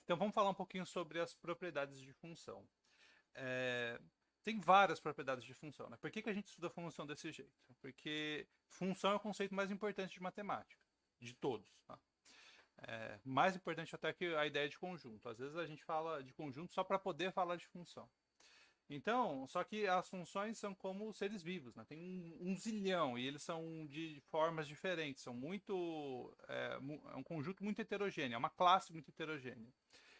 Então vamos falar um pouquinho sobre as propriedades de função. É, Tem várias propriedades de função, né? Por que a gente estuda função desse jeito? Porque função é o conceito mais importante de matemática, de todos, tá? Mais importante até que a ideia de conjunto. Às vezes a gente fala de conjunto só para poder falar de função. Então, só que as funções são como seres vivos, né? Tem um zilhão e eles são de formas diferentes, são muito, é um conjunto muito heterogêneo, é uma classe muito heterogênea.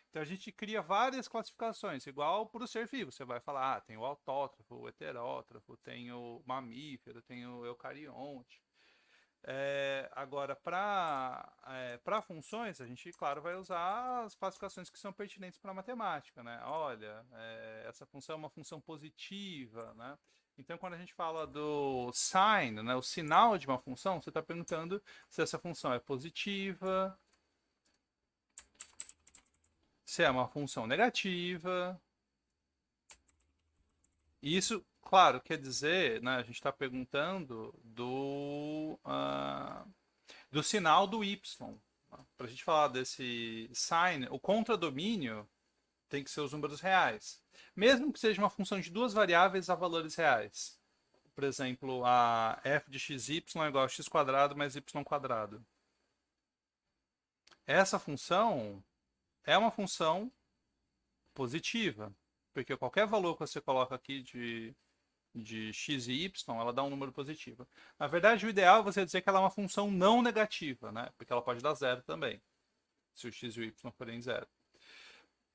Então a gente cria várias classificações, igual para o ser vivo. Você vai falar, tem o autótrofo, o heterótrofo, tem o mamífero, tem o eucarionte. Agora, para funções, a gente, claro, vai usar as classificações que são pertinentes para a matemática, né? Olha, essa função é uma função positiva, né? Então, quando a gente fala do sign, né, o sinal de uma função, você está perguntando se essa função é positiva, se é uma função negativa. E isso, claro, quer dizer, né, a gente está perguntando do sinal do y. Para a gente falar desse sign, o contradomínio tem que ser os números reais. Mesmo que seja uma função de duas variáveis a valores reais. Por exemplo, a f de xy é igual a x quadrado mais y quadrado. Essa função é uma função positiva, porque qualquer valor que você coloca aqui de x e y, ela dá um número positivo. Na verdade, o ideal é você dizer que ela é uma função não negativa, né? Porque ela pode dar zero também, se o x e o y forem zero.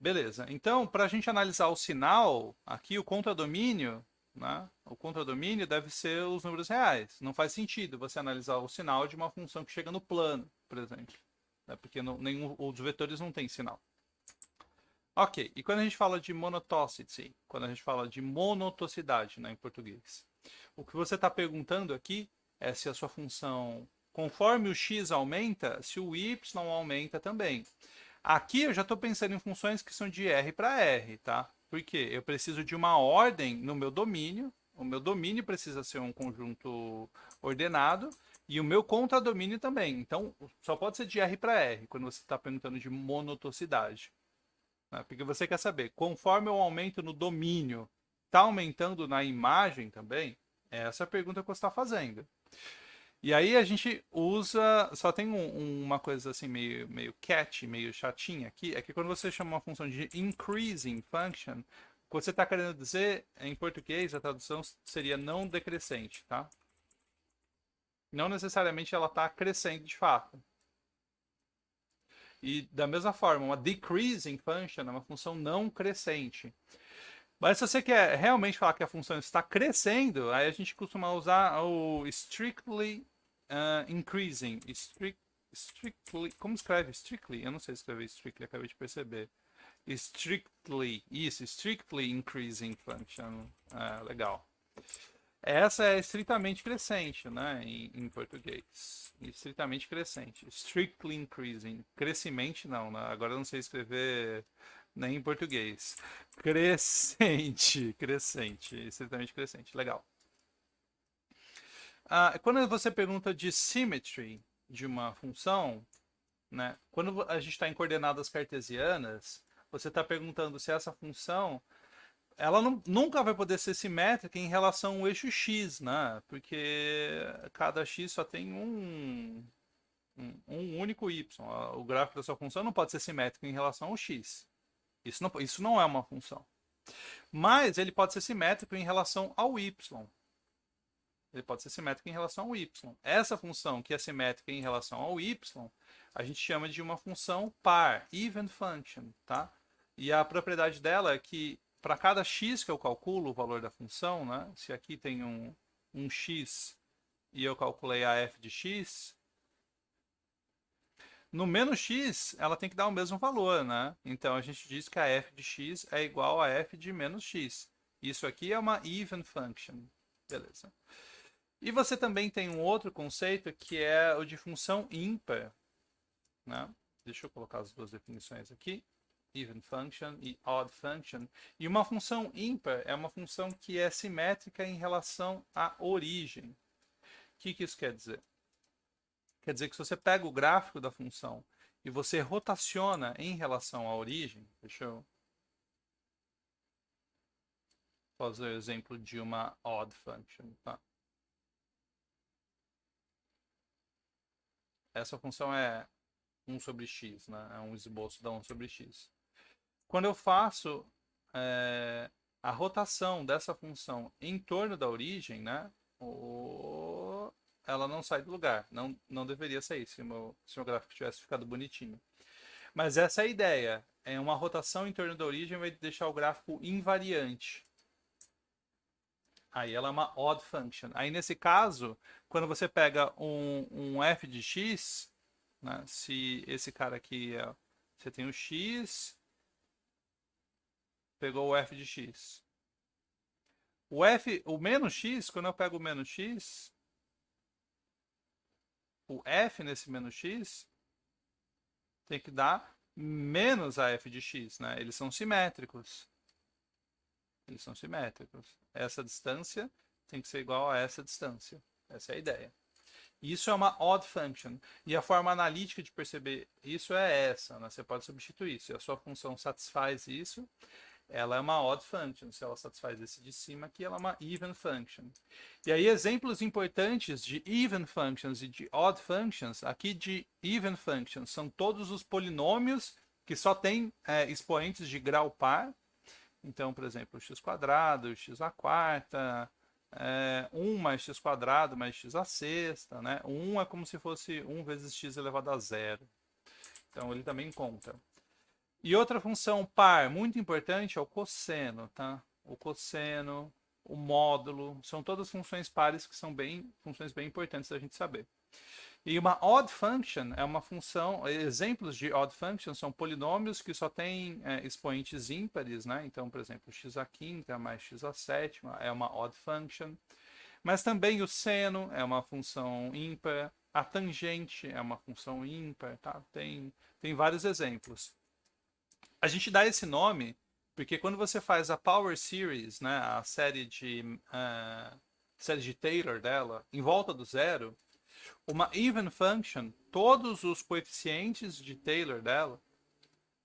Beleza. Então, para a gente analisar o sinal, aqui o contradomínio, né? O contradomínio deve ser os números reais. Não faz sentido você analisar o sinal de uma função que chega no plano, por exemplo, né? Porque nenhum, os vetores não têm sinal. Ok, e quando a gente fala de monotonicity, quando a gente fala de monotocidade, né, em português, o que você está perguntando aqui é se a sua função, conforme o x aumenta, se o y aumenta também. Aqui eu já estou pensando em funções que são de R para R, tá? Porque eu preciso de uma ordem no meu domínio, o meu domínio precisa ser um conjunto ordenado, e o meu contradomínio também. Então, só pode ser de R para R, quando você está perguntando de monotocidade. Né? Porque você quer saber, conforme eu aumento no domínio, está aumentando na imagem também? É essa a pergunta que você está fazendo. E aí a gente usa, só tem uma coisa assim meio catchy, meio chatinha aqui, é que quando você chama uma função de increasing function, o que você está querendo dizer, em português, a tradução seria não decrescente, tá? Não necessariamente ela está crescendo de fato. E da mesma forma, uma decreasing function é uma função não crescente. Mas se você quer realmente falar que a função está crescendo, aí a gente costuma usar o strictly increasing. Strictly, como escreve strictly? Eu não sei escrever strictly, acabei de perceber. Strictly, isso, strictly increasing function. Legal. Essa é estritamente crescente, né, em português. Estritamente crescente. Strictly increasing. Crescimente não, né? Agora eu não sei escrever nem em português. Crescente, crescente, estritamente crescente. Legal. Quando você pergunta de symmetry de uma função, né? Quando a gente está em coordenadas cartesianas, você está perguntando se essa função ela nunca vai poder ser simétrica em relação ao eixo x, né? Porque cada x só tem um único y. O gráfico da sua função não pode ser simétrico em relação ao x. Isso não é uma função. Mas ele pode ser simétrico em relação ao y. Ele pode ser simétrico em relação ao y. Essa função que é simétrica em relação ao y, a gente chama de uma função par, even function, tá? E a propriedade dela é que para cada x que eu calculo o valor da função, né? Se aqui tem um x e eu calculei a f de x, no menos x ela tem que dar o mesmo valor, né? Então a gente diz que a f de x é igual a f de menos x. Isso aqui é uma even function. Beleza. E você também tem um outro conceito que é o de função ímpar, né? Deixa eu colocar as duas definições aqui. Even function e odd function. E uma função ímpar é uma função que é simétrica em relação à origem. O que isso quer dizer? Quer dizer que se você pega o gráfico da função e você rotaciona em relação à origem, deixa eu fazer o exemplo de uma odd function, tá? Essa função é 1 sobre x, né? É um esboço da 1 sobre x. Quando eu faço a rotação dessa função em torno da origem, né? Ela não sai do lugar. Não deveria sair se se o gráfico tivesse ficado bonitinho. Mas essa é a ideia. É uma rotação em torno da origem vai deixar o gráfico invariante. Aí ela é uma odd function. Aí nesse caso, quando você pega um f de x, né, se esse cara aqui você tem o x, pegou o f de x. O menos x, quando eu pego o menos x, o f nesse menos x tem que dar menos a f de x, né? Eles são simétricos. Eles são simétricos. Essa distância tem que ser igual a essa distância. Essa é a ideia. Isso é uma odd function. E a forma analítica de perceber isso é essa, né? Você pode substituir. Se a sua função satisfaz isso, ela é uma odd function. Se ela satisfaz esse de cima aqui, ela é uma even function. E aí, exemplos importantes de even functions e de odd functions, aqui de even functions, são todos os polinômios que só têm expoentes de grau par. Então, por exemplo, x quadrado, x à quarta, 1 mais x quadrado mais x à sexta, né? 1 é como se fosse 1 vezes x elevado a zero. Então, ele também conta. E outra função par muito importante é o cosseno, tá? O cosseno, o módulo, são todas funções pares que são funções bem importantes da gente saber. E uma odd function é uma função, exemplos de odd function são polinômios que só têm expoentes ímpares, né? Então, por exemplo, x à quinta mais x à sétima é uma odd function. Mas também o seno é uma função ímpar, a tangente é uma função ímpar, tá? Tem vários exemplos. A gente dá esse nome porque quando você faz a Power Series, né, a série de Taylor dela, em volta do zero, uma even function, todos os coeficientes de Taylor dela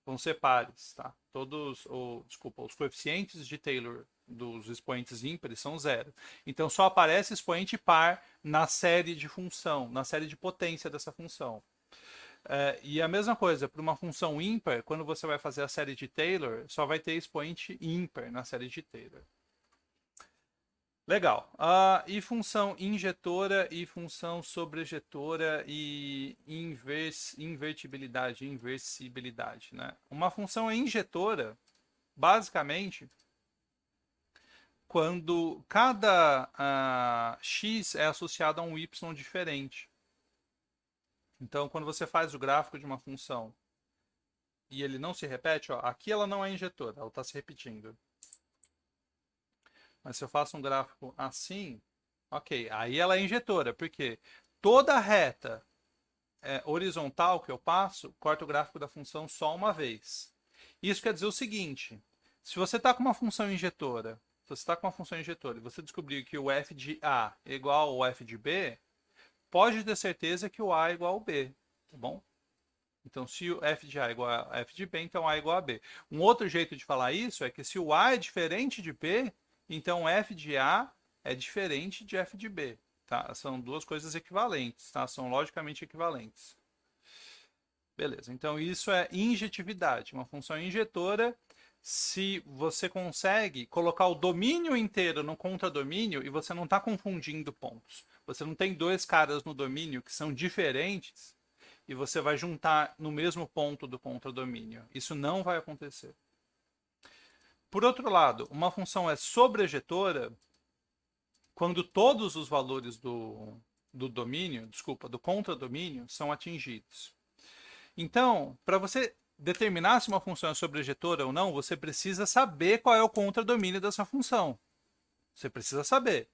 vão ser pares, tá? Os coeficientes de Taylor dos expoentes ímpares são zero. Então só aparece expoente par na série de função, na série de potência dessa função. E a mesma coisa, para uma função ímpar, quando você vai fazer a série de Taylor, só vai ter expoente ímpar na série de Taylor. Legal. E função injetora e função sobrejetora e invertibilidade, inversibilidade, né? Uma função é injetora, basicamente, quando cada x é associado a um y diferente. Então, quando você faz o gráfico de uma função e ele não se repete, ó, aqui ela não é injetora, ela está se repetindo. Mas se eu faço um gráfico assim, ok, aí ela é injetora, porque toda reta horizontal que eu passo, corta o gráfico da função só uma vez. Isso quer dizer o seguinte, se você está com uma função injetora, e você descobrir que o f de A é igual ao f de B, pode ter certeza que o A é igual ao B, tá bom? Então, se o f de A é igual a f de B, então A é igual a B. Um outro jeito de falar isso é que se o A é diferente de B, então f de A é diferente de f de B. Tá? São duas coisas equivalentes, tá? São logicamente equivalentes. Beleza, então isso é injetividade, uma função injetora. Se você consegue colocar o domínio inteiro no contradomínio e você não está confundindo pontos. Você não tem dois caras no domínio que são diferentes e você vai juntar no mesmo ponto do contradomínio. Isso não vai acontecer. Por outro lado, uma função é sobrejetora quando todos os valores do contradomínio são atingidos. Então, para você determinar se uma função é sobrejetora ou não, você precisa saber qual é o contradomínio dessa função. Você precisa saber.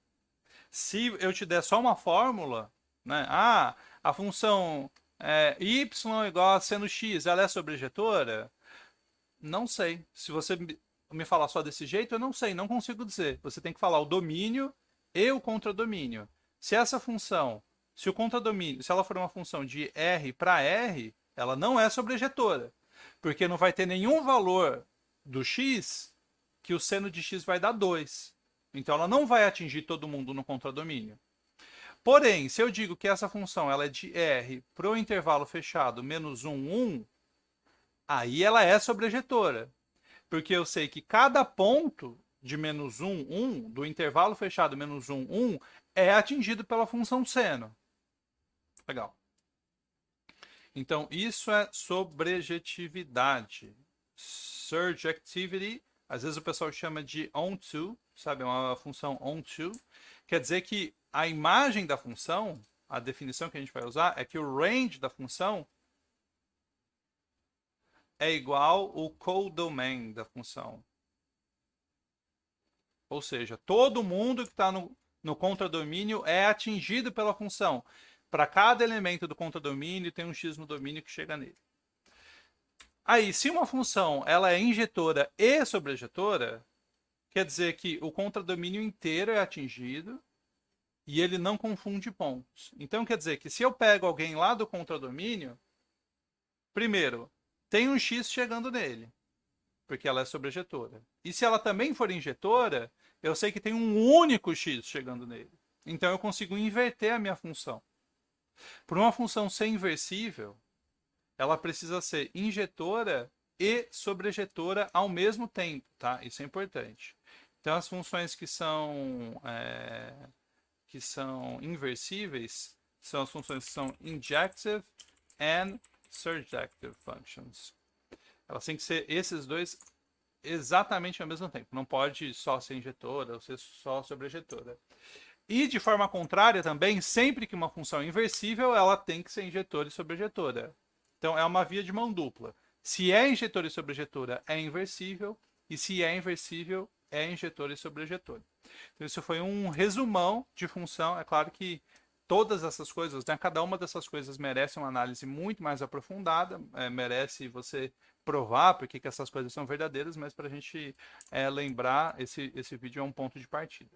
Se eu te der só uma fórmula, né? A função y igual a seno x, ela é sobrejetora? Não sei. Se você me falar só desse jeito, eu não sei, não consigo dizer. Você tem que falar o domínio e o contradomínio. Se essa função, se o contradomínio, se ela for uma função de R para R, Ela não é sobrejetora, porque não vai ter nenhum valor do x que o seno de x vai dar 2. Então ela não vai atingir todo mundo no contradomínio. Porém, se eu digo que essa função ela é de R para o intervalo fechado menos 1, 1, aí ela é sobrejetora. Porque eu sei que cada ponto de menos 1, 1, do intervalo fechado menos 1, 1, é atingido pela função seno. Legal. Então, isso é sobrejetividade. Surjectivity, às vezes o pessoal chama de onto, sabe? É uma função onto. Quer dizer que a imagem da função, a definição que a gente vai usar, é que o range da função é igual ao codomain da função. Ou seja, todo mundo que está no contradomínio é atingido pela função. Para cada elemento do contradomínio, tem um x no domínio que chega nele. Aí, se uma função ela é injetora e sobrejetora, quer dizer que o contradomínio inteiro é atingido e ele não confunde pontos. Então, quer dizer que se eu pego alguém lá do contradomínio, primeiro, tem um x chegando nele, porque ela é sobrejetora. E se ela também for injetora, eu sei que tem um único x chegando nele. Então, eu consigo inverter a minha função. Para uma função ser inversível, ela precisa ser injetora e sobrejetora ao mesmo tempo, tá? Isso é importante. Então, as funções que são inversíveis são as funções que são injective and surjective functions. Elas têm que ser esses dois exatamente ao mesmo tempo. Não pode só ser injetora ou ser só sobrejetora. E de forma contrária também, sempre que uma função é inversível, ela tem que ser injetora e sobrejetora. Então é uma via de mão dupla. Se é injetora e sobrejetora, é inversível. E se é inversível, é injetora e sobrejetora. Então isso foi um resumão de função. É claro que todas essas coisas, né, cada uma dessas coisas merece uma análise muito mais aprofundada, merece você provar porque que essas coisas são verdadeiras, mas para a gente lembrar, esse vídeo é um ponto de partida.